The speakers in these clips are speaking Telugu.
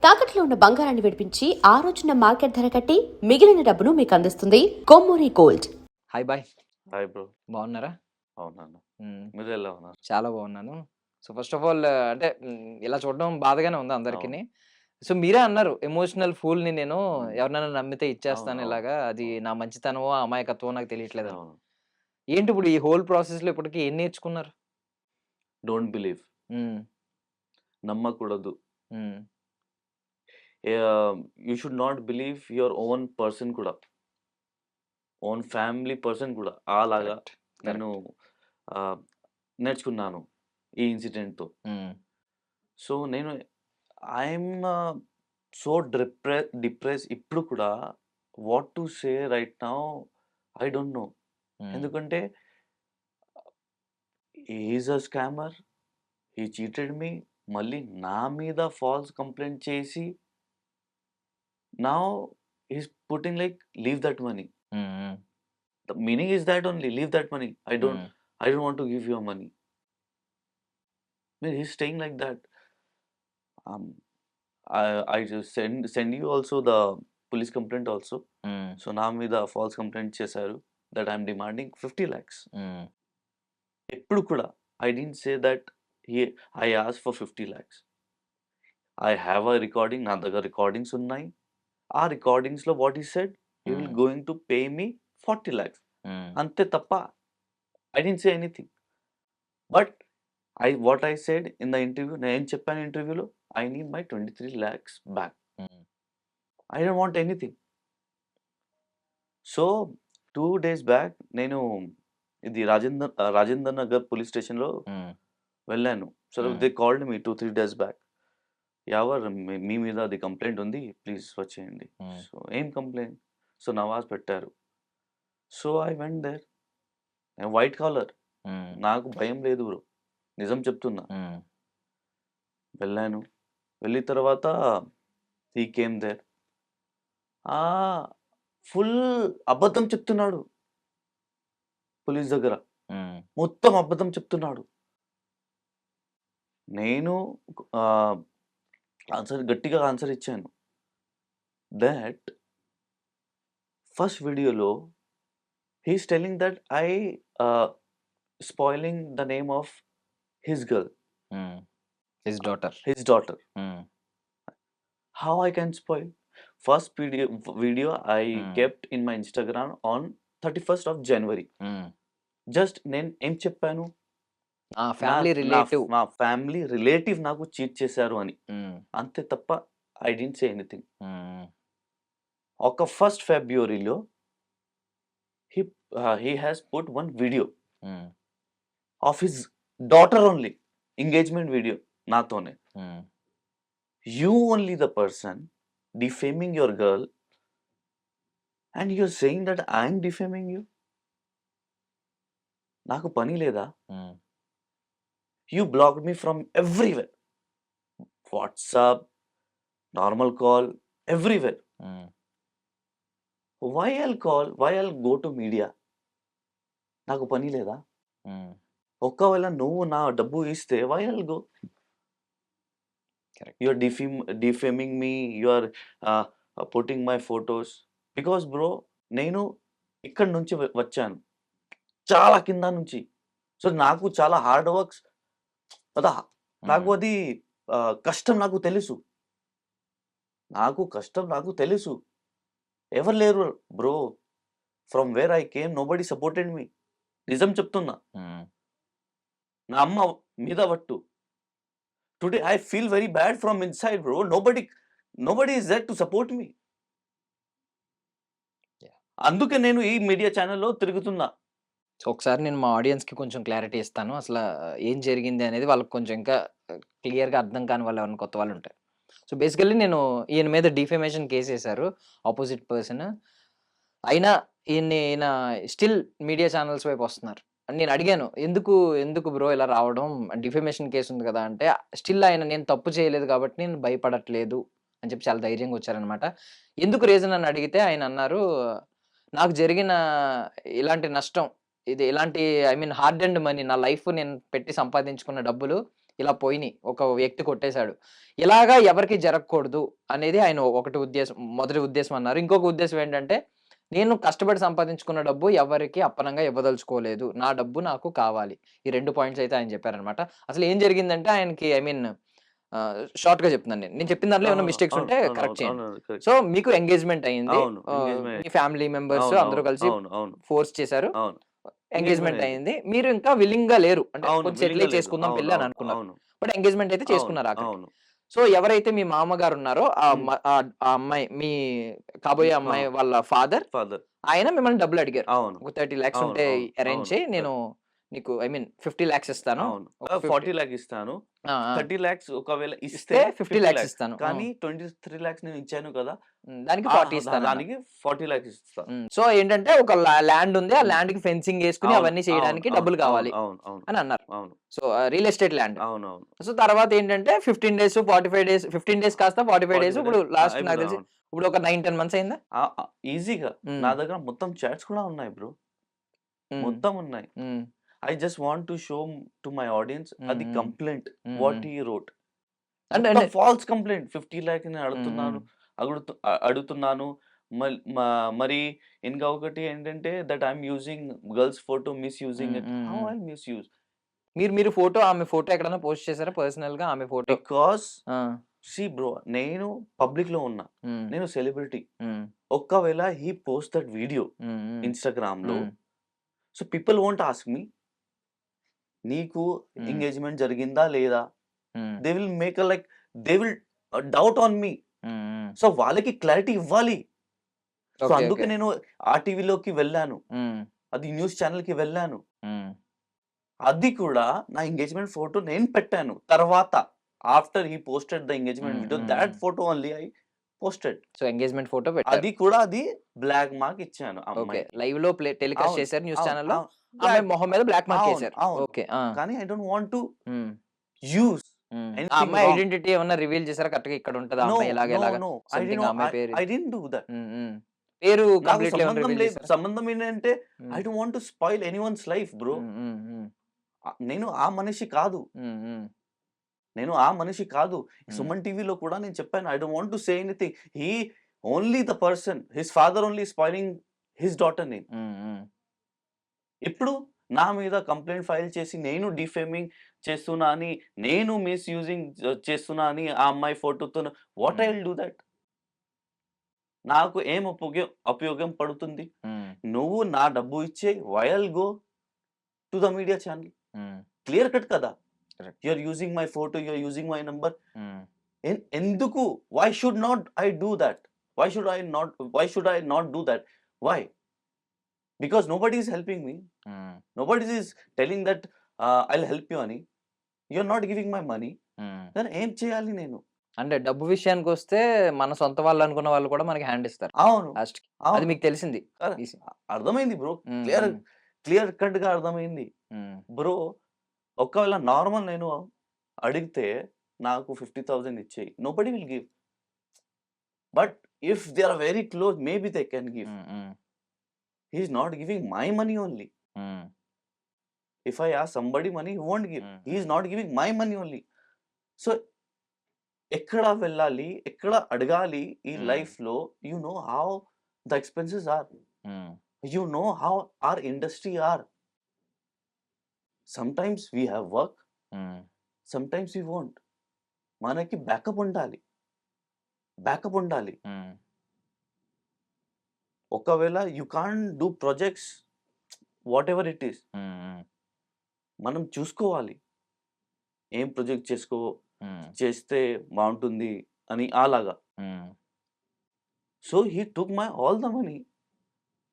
తాకట్లో ఉన్న బంగారాన్ని విడిపించి ఆ రోజున మార్కెట్ ధర కట్టి మిగిలిన డబ్బును మీకు అందిస్తుంది కొమ్మూరి గోల్డ్. హాయ్ బాయ్. Hi bro. బాగున్నారా? అవునన్నా. మ్మ్. మీరు ఎలా ఉన్నారు? చాలా బాగున్నాను. సో ఫస్ట్ ఆఫ్ ఆల్ అంటే ఇలా చూడడం బాధగానే ఉంది అందరికి. అవును. సో మీరే అన్నారు ఎమోషనల్ ఫూల్ ని నేను మ్మ్. ఎవరినైనా నమ్మితే ఇచ్చేస్తాను అవును, ఇలాగా, అది అవును. నా మంచితనమో అమాయకత్వమో నాకు తెలియట్లేదు అని. అవును. ఏంటి ఇప్పుడు ఈ హోల్ ప్రాసెస్ లో ఇప్పటికి ఏం నేర్చుకున్నారు? Don't believe. మ్మ్. నమ్మకూడదు. Hmm. You should not believe your own person కూడా, ఓన్ ఫ్యామిలీ పర్సన్ కూడా. అలాగా Correct. నేను నేర్చుకున్నాను ఈ ఇన్సిడెంట్తో. మ్మ్. సో నేను ఐఎమ్ సో డిప్రెస్ ఇప్పుడు కూడా. What to say right now I don't know. Hmm. ఎందుకంటే is a scammer, he cheated me. మళ్ళీ నా మీద ఫాల్స్ కంప్లైంట్ చేసి now is putting like leave that money. Hmm. The meaning is that only, leave that money. I don't want to give your money. He's staying like that. I just send you also the police complaint also. Hmm. So నా మీద false complaint చేశారు that I'm demanding 50 lakhs. మ్మ్. ఎప్పుడు కూడా I didn't say that I asked for 50 lakhs. I have a recording, నా దగ్గర recordings ఉన్నాయి. ఆ recordings లో what he said, he will going to pay me 40 lakhs. మ్మ్. అంతే తప్ప I didn't say anything. But what I said in the interview, నేను చెప్పాను ఇంటర్వ్యూలో, I need my 23 lakhs back. Hmm. I don't want anything. So 2 days back నేను ఇది రాజేందర్ నగర్ పోలీస్ స్టేషన్లో మ్మ్. వెళ్ళాను. So they called me 2-3 days back. ఎవర్ మీ మీద అది కంప్లైంట్ ఉంది, ప్లీజ్ వచ్చేయండి. సో ఏం కంప్లైంట్? సో నవాజ్ పెట్టారు. So I went there. White collar, hmm. నాకు భయం లేదు బ్రో, నిజం చెప్తున్నా. మ్మ్. వెళ్ళాను. వెళ్ళిన తర్వాత హీ కేమ్ దేర్. ఫుల్ అబద్ధం చెప్తున్నాడు పోలీస్ దగ్గర. మ్మ్. మొత్తం అబద్ధం చెప్తున్నాడు. నేను గట్టిగా ఆన్సర్ ఇచ్చాను. దట్ ఫస్ట్ వీడియోలో he's telling that I spoiling the name of his girl, hmm. His daughter. His daughter. Hmm. How I can spoil? First video I Hmm. kept in my Instagram on 31st of January. Hmm. Just నేను ఏం చెప్పాను, ఫ్యామిలీ రిలేటివ్. మా ఫ్యామిలీ రిలేటివ్ నాకు చీట్ చేశారు అని. అంతే తప్ప ఐ డెంట్ సే ఎనీథింగ్. ఒక ఫస్ట్ ఫిబ్రవరిలో he has put one video of his daughter only, engagement video నాతోనే. You only the person defaming your girl and you're saying that I'm defaming you. నాకు పని లేదా? You blocked me from everywhere. WhatsApp, normal call, everywhere. Why I'll call? Why I'll go to media? నాకు పని లేదా? ఒకవేళ నువ్వు నా డబ్బు ఇస్తే why I'll go? Correct. You're defaming me. You're putting my photos. Because bro, నేను ఇక్కడ నుంచి వచ్చాను, చాలా కింద నుంచి. సో నాకు చాలా హార్డ్ వర్క్స్ కదా, నాకు అది కష్టం నాకు తెలుసు. నాకు తెలుసు. ఎవరు లేరు bro. From where I came nobody supported me. నిజం చెప్తున్నా. నా అమ్మ మీద పట్టు. Today I feel very bad from inside bro. Nobody is there to support me. అందుకే నేను ఈ మీడియా ఛానల్లో తిరుగుతున్నా. సో ఒకసారి నేను మా ఆడియన్స్కి కొంచెం క్లారిటీ ఇస్తాను, అసలు ఏం జరిగింది అనేది వాళ్ళకి కొంచెం ఇంకా క్లియర్గా అర్థం కాని వాళ్ళు ఎవరైనా కొత్త వాళ్ళు ఉంటారు. సో బేసికల్లీ నేను ఈయన మీద డిఫేమేషన్ కేసు వేశారు ఆపోజిట్ పర్సన్. అయినా ఈయన స్టిల్ మీడియా ఛానల్స్ వైపు వస్తున్నారు. నేను అడిగాను, ఎందుకు బ్రో ఇలా రావడం, డిఫేమేషన్ కేసు ఉంది కదా అంటే, స్టిల్ ఆయన నేను తప్పు చేయలేదు కాబట్టి నేను భయపడట్లేదు అని చెప్పి చాలా ధైర్యంగా వచ్చారనమాట. ఎందుకు రీజన్ అని అడిగితే ఆయన అన్నారు, నాకు జరిగిన ఇలాంటి నష్టం, ఇలాంటి హార్డ్ అండ్ మనీ, నా లైఫ్ నేను పెట్టి సంపాదించుకున్న డబ్బులు ఇలా పోయినాయి. ఒక వ్యక్తి కొట్టేశాడు. ఇలాగా ఎవరికీ జరగకూడదు అనేది ఆయన మొదటి ఉద్దేశం అన్నారు. ఇంకొక ఉద్దేశం ఏంటంటే, నేను కష్టపడి సంపాదించుకున్న డబ్బు ఎవరికీ అప్పనంగా ఇవ్వదలుచుకోలేదు. నా డబ్బు నాకు కావాలి. ఈ 2 పాయింట్స్ అయితే ఆయన చెప్పారనమాట. అసలు ఏం జరిగిందంటే ఆయనకి షార్ట్‌గా చెప్తున్నాను నేను. నేను చెప్పిన దాంట్లో ఏమైనా అవును. మిస్టేక్స్ అవును. ఉంటే అవును. కరెక్ట్ చేయండి. అవును. కరెక్ట్. సో, మీకు ఎంగేజ్‌మెంట్ అయింది. అవును. ఎంగేజ్‌మెంట్ మీ ఫ్యామిలీ మెంబర్స్ అవును. అందరూ అవును. కలిసి అవును. అవును. ఫోర్స్ చేశారు. అవును. ఎంగేజ్‌మెంట్ అయింది. అయింది. మీరు ఇంకా విల్లింగ్‌గా లేరు. అంటే అవును. కొంచెం సెటిల్ విల్లింగ్‌గా అయ్యి లేదు. చేసుకుందాం అవును. పెళ్లి అని అవును. అనుకున్నారు. అవును. బట్ ఎంగేజ్‌మెంట్ అయితే అవును. చేసుకున్నారు ఆఖరికి. అవును. సో, ఎవరైతే మీ మామగారు ఉన్నారో హ్మ్. ఆ అమ్మాయి మీ కాబోయే ఆ! అమ్మాయి వాళ్ళ ఫాదర్ ఫాదర్. ఆయన మిమ్మల్ని డబ్బులు అడిగారు. అవును. ఒక 30 లాక్స్ అవును. ఉంటే అవును. అరేంజ్ అవును. చేయి. నేను నీకు 50 లాక్స్ ఇస్తాను. అవును. ఒక 40 లాక్ ఇస్తాను. ఆ! ఆ! 30 లాక్స్ ఒకవేళ ఇస్తే ఇస్తే 50 50 లాక్స్ లాక్స్. ఇస్తాను. కానీ 23 లాక్స్ నేను ఇచ్చాను కదా! దానికి 40 ఇస్తానన్నారు. దానికి 40 లాక్స్ ఇస్తా. సో, ఏంటంటే ఒక ల్యాండ్ ఉంది. ఆ హ్మ్. ల్యాండ్‌కి ఫెన్సింగ్ యేసుకొని అవును. అవన్నీ అవును. చేయడానికి అవును. డబ్బులు అవును. కావాలి అవును. అవును. అని అన్నారు. అవును. So, real estate land. అవునవును. సో, తర్వాత ఏంటంటే 15 డేస్, 45 డేస్ 15 డేస్ కాస్త 45 డేస్ 45 ఇప్పుడు డేస్ లాస్ట్ నాకు అయిపోయింది. తెలిసి అవును. ఇప్పుడు ఒక 9, 10 మంత్స్ అయిందా? ఈజీగా హ్మ్. నా దగ్గర మొత్తం చాట్స్ కూడా ఉన్నాయి బ్రో. హ్మ్. మొత్తం ఉన్నాయి. హ్మ్. I just want to show to my audience హ్మ్. అది హ్మ్. కంప్లెయింట్ హ్మ్. వాట్ హ్మ్. హి రోట్. అంటే మొత్తం అంటే ఫాల్స్ కంప్లెయింట్ 50 లాక్ నేను హ్మ్. అడుగుతున్నాను. హ్మ్. అడుగుతున్నాను. మరి ఇంకా ఒకటి ఏంటంటే that I am using girls photo misusing hmm. It. Hmm. How hmm. I misuse? మీరు ఆమె ఫోటో ఎక్కడైనా పోస్ట్ చేసారా పర్సనల్‌గా ఆమె photo? Because ah! See bro నేను పబ్లిక్‌లో ఉన్నా. హ్మ్. నేను సెలబ్రిటీ. హ్మ్. ఒక్కవేళ he post that video hmm. Hmm. ఇన్‌స్టాగ్రామ్‌లో hmm. So people won't ask me నీకు హ్మ్. ఎంగేజ్‌మెంట్ జరిగిందా లేదా? Hmm. They will make like they will doubt on me. Hmm. Hmm. So వాళ్ళకి క్లారిటీ ఇవ్వాలి. So okay. అందుకే ఓకే. నేను ఆర్‌టీవీలోకి వెళ్ళాను. హ్మ్. అది న్యూస్ ఛానెల్‌కి వెళ్ళాను. హ్మ్. అది కూడా నా ఎంగేజ్‌మెంట్ ఫోటో నేను పెట్టాను. తర్వాత after he posted the engagement హ్మ్. వీడియో హ్మ్. థాట్ హ్మ్. Photo only I posted. So, engagement photo పెట్టారు. అది కూడా అది బ్లాక్ మార్క్ ఇచ్చాను ఆ ఓకే. అమ్మాయికి. లైవ్‌లో టెలికాస్ట్ అవును. చేసారు న్యూస్ అవును. ఛానెల్‌లో. అవును. ఆమె బ్లాక్ మొహం మీద బ్లాక్ మార్క్ అవును. ఏసారు. అవును. ఓకే. ఆ! కానీ ఐ డోంట్ వాంట్ టు హ్మ్. యూజ్ హ్మ్. ఆ ఎనీథింగ్ అమ్మాయి రాంగ్. ఐడెంటిటీ ఏమన్నా రివీల్ చేసారా? కరెక్ట్‌గా ఇక్కడ ఉంటది ఆ నో, అమ్మాయి ఇలాగ నో, ఇలాగ నో. సంథింగ్ ఆ అమ్మాయి పేరు. I didn't do that. హ్మ్. హ్మ్. పేరు నాకు కంప్లీట్‌లీ ఏమన్నా సంబంధం రివీల్ లేదు. చేసారా? సంబంధం ఏంటంటే హ్మ్. I don't want to spoil anyone's life bro. హ్మ్. హ్మ్. హ్మ్. నేను ఆ మనిషి కాదు. హ్మ్. హ్మ్. నేను ఆ మనిషి కాదు. హ్మ్. సుమన్ టీవీలో కూడా నేను చెప్పాను. I don't want to say anything. He only the person his father only spoiling his daughter name. హ్మ్. హ్మ్. ఇప్పుడు నా మీద కంప్లెయింట్ ఫైల్ చేసి నేను డిఫేమింగ్ చేస్తున్నా అని, నేను మిస్‌యూజింగ్ చేస్తున్నా అని ఆ అమ్మాయి ఫోటోతోని what I hmm. Will do that? నాకు ఏం ఉపయోగం పడుతుంది? హ్మ్. నువ్వు నా డబ్బు ఇచ్చేయి. Why I'll go to the media channel. Hmm. Clear cut కదా! Correct. You are using my photo, you are using my number. Hmm. ఎందుకు? Why should not I do that? Why should I not do that? Why? Because nobody is helping me. Hmm. Nobody is telling that I'll help you అని. You are not giving my money. Hmm. Then ఏం చేయాలి నేను? అంటే డబ్బు విషయానికొస్తే మన సొంత వాళ్ళనుకున్న వాళ్ళు కూడా మనకి హ్యాండ్ ఇస్తారు అవును. లాస్ట్‌కి. అది అవును. మీకు తెలిసింది. కరెక్ట్. ఈసి అర్థమైంది బ్రో. హ్మ్. క్లియర్ హ్మ్. క్లియర్ కట్‌గా అర్థమైంది. హ్మ్. బ్రో ఒకవేళ నార్మల్ నేను అడిగితే నాకు 50,000 ఇచ్చేయి. Nobody will give. But if they are very close maybe they can give. Hmm. Hmm. He is not giving my money only. Hmm. If I ask somebody money he won't give. Hmm. He hmm. Is not giving my money only. So ఎక్కడ వెళ్ళాలి? ఎక్కడ అడగాలి ఈ హ్మ్. లైఫ్‌లో you know how the expenses are. Hmm. You know how our industry are. Sometimes we have work. హ్మ్. Sometimes we won't. మనకి బ్యాకప్ ఉండాలి. బ్యాకప్ ఉండాలి. హ్మ్. ఒకవేళ you can't do projects whatever it is. Hmm. Hmm. మనం చూసుకోవాలి. ఏం ప్రొజెక్ట్ హ్మ్. చేస్తే బావుంటుంది అని అలాగా. హ్మ్. So, he took my all the money.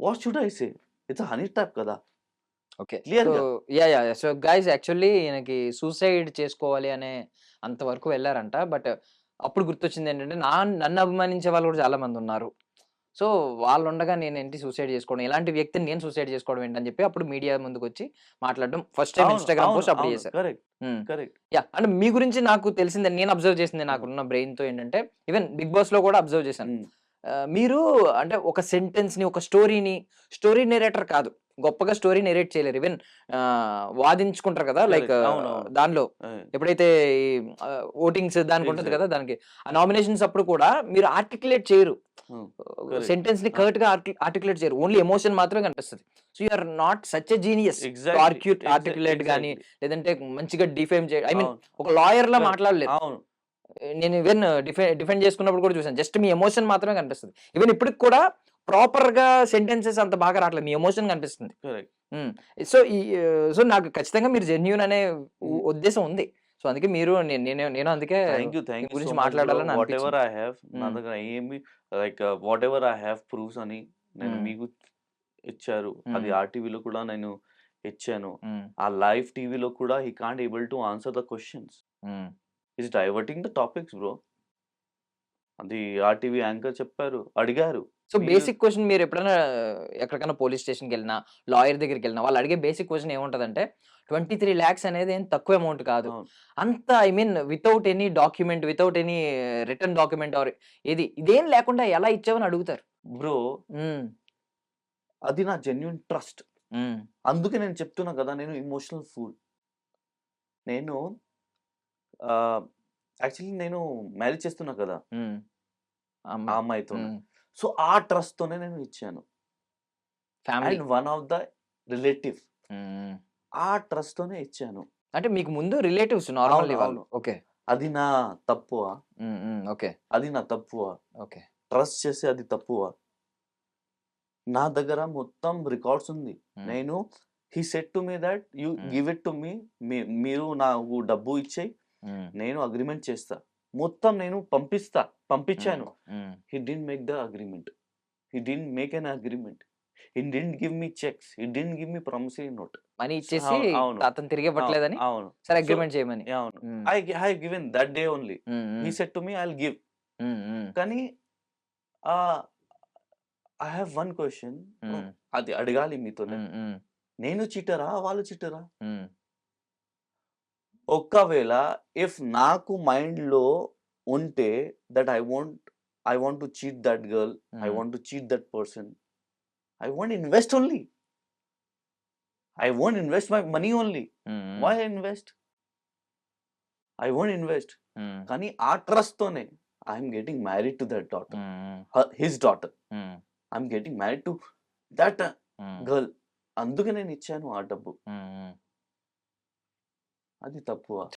What should I say? It's a honey trap కదా! ఓకే. సో క్లియర్‌గా. యాహ్! సో గైస్ యాక్చువల్లీ ఈయనకి సూసైడ్ చేసుకోవాలి అనే అంత వరకు వెళ్లారంట. బట్ అప్పుడు గుర్తొచ్చిందేంటంటే నన్ను అభిమానించే వాళ్ళు కూడా చాలా మందున్నారు. సో వాళ్ళుండగా నేనేంటి సూసైడ్ చేసుకోవడం, ఇలాంటి వ్యక్తిని నేను సూసైడ్ చేసుకోవడం ఏంటని చెప్పి అప్పుడు మీడియా ముందుకొచ్చి మాట్లాడడం ఫస్ట్ టైమ్ అవును. ఇన్‌స్టాగ్రామ్ అవును. పోస్ట్ అప్పుడు అవును. చేశారు. కరెక్ట్. హ్మ్. కరెక్ట్. యాహ్! అంటే మీ గురించి నాకు తెలిసింది నేను అబ్జర్వ్ చేసింది హ్మ్. నాకున్న బ్రెయిన్‌తో ఏంటంటే ఈవెన్ 'బిగ్ బాస్‌లో' కూడా అబ్జర్వ్ చేశాను. హ్మ్. మీరు అంటే ఒక సెంటెన్స్‌ని, ఒక స్టోరీ నేరేటర్ కాదు. గొప్పగా స్టోరీ నెరేట్ చేయలేరు. ఈవెన్ వాదించుకుంటారు కదా! Like Correct. అవునవును. దానిలో ఎప్పుడైతే ఈ ఓటింగ్స్ దానికి ఉంటది కదా! దానికి ఆ నామినేషన్స్ అప్పుడు కూడా మీరు ఆర్టిక్యులేట్ చేయరు. Correct. సెంటెన్స్‌ని కరెక్ట్‌గా ఆర్టిక్యులేట్ చేయరు. ఓన్లీ ఎమోషన్ మాత్రమే కనిపిస్తది. So you are not such a genius to exactly articulate గాని, లేదంటే మంచిగా డిఫేమ్ ఐ మీన్ అవును. ఒక లాయర్‌లా మాట్లాడలేరు. అవును. నేను ఈవెన్ డిఫెండ్ చేసుకున్నప్పుడు కూడా చూసాను. జస్ట్ మీ ఎమోషన్ మాత్రమే కనిపిస్తది. ఈవెన్ ఇప్పటికి కూడా ప్రాపర్‌గా సెంటెన్సెస్ అంత బాగా రావట్లేదు. మీ ఎమోషన్ కనిపిస్తుంది. కరెక్ట్. హ్మ్. సో నాకు ఖచ్చితంగా మీరు జెన్యూన్ అనే ఉద్దేశం ఉంది. సో అందుకే మీరు నేను అందుకే థ్యాంక్ యూ మీ సో గురించి మచ్ బ్రో. మాట్లాడాలని వాట్ ఎవర్ అనిపించింది. ఐ హ్యావ్ నా హ్మ్. దగ్గర ఏమి like what ever I have proofs అని నేను హ్మ్. మీకు ఇచ్చారు. అది హ్మ్. ఆర్టీవీలో కూడా నేను ఇచ్చాను. హ్మ్. ఆ లైవ్ టీవీలో కూడా he can't able to answer the questions. Hmm. Is diverting the topics bro. అది ఆర్టీవీ యాంకర్ చెప్పారు, అడిగారు. సో మీరు బేసిక్ క్వెషన్ మీరెప్పుడైనా ఎక్కడికైనా పోలీస్ స్టేషన్‌కెళ్ళినా, లాయర్ దగ్గరికెళ్ళినా వాళ్ళు అడిగే బేసిక్ క్వెషన్ ఏముంటదంటే 23,00,000 అనేది ఏం తక్కువ అమౌంట్ కాదు. అవును. అంత I mean without any document, without any written document or ఇదేం లేకుండా ఎలా ఇచ్చావని అడుగుతారు. బ్రో హ్మ్. అది నా జెన్యూన్ ట్రస్ట్. హ్మ్. అందుకే నేను చెప్తున్నా కదా! నేను ఎమోషనల్ ఫూల్. నేను ఆహ్, యాక్చువల్లీ నేను మ్యారేజ్ చేస్తున్నా కదా! హ్మ్. ఆ అమ్మాయి. అమ్మాయితోనే. హ్మ్. సో, ఆ ట్రస్ట్‌తోనే నేను ఇచ్చాను. Family. And one of the relative హ్మ్. ఆ ట్రస్ట్‌తోనే ఇచ్చాను. అంటే మీకు ముందు రిలేటివ్స్ నార్మల్లీ వాళ్ళు. అవును. ఓకే. అది నా తప్పువా? హ్మ్. హ్మ్. ఓకే. అది నా తప్పువా? ఓకే. ట్రస్ట్ చేసి అది తప్పువా? నా దగ్గర మొత్తం రికార్డ్స్ ఉంది. హ్మ్. నేను he said to me that you హ్మ్. Give it to me. మీరు నాకు డబ్బు ఇచ్చేయి. హ్మ్. నేను అగ్రీమెంట్ చేస్తా. మొత్తం నేను పంపించాను. హ్మ్. He didn't make the agreement. He didn't make an agreement. He didn't give me checks. He didn't give me promissory note. Money ఇచ్చేసి అవును. అతను తిరిగి ఇవ్వట్లేదని అవును. సరే సో, అగ్రీమెంట్ చేయమని. అవును. హ్మ్. I given that day only. హ్మ్. హి హ్మ్. Said to me I will give. Hmm. హ్మ్. కానీ ఆహ్, ఐ హావ్ వన్ క్వెషన్. హ్మ్. అది అడగాలి మీతోనే. హ్మ్. హ్మ్. నేను చీటరా? వాళ్ళు చీటరా? హ్మ్. ఒకవేళ నాకు మైండ్‌లో ఉంటే that I want to cheat that girl. I hmm. Want to cheat that person. I want invest only. I won't invest my money only. Hmm. Why invest? I won't invest. Hmm. కానీ ఆ ట్రస్ట్‌తోనే I am getting married to that daughter. Hmm. His daughter. Hmm. I am getting married to that hmm. Girl. అందుకే నేను ఇచ్చాను ఆ డబ్బు. హ్మ్. అది తప్పువా?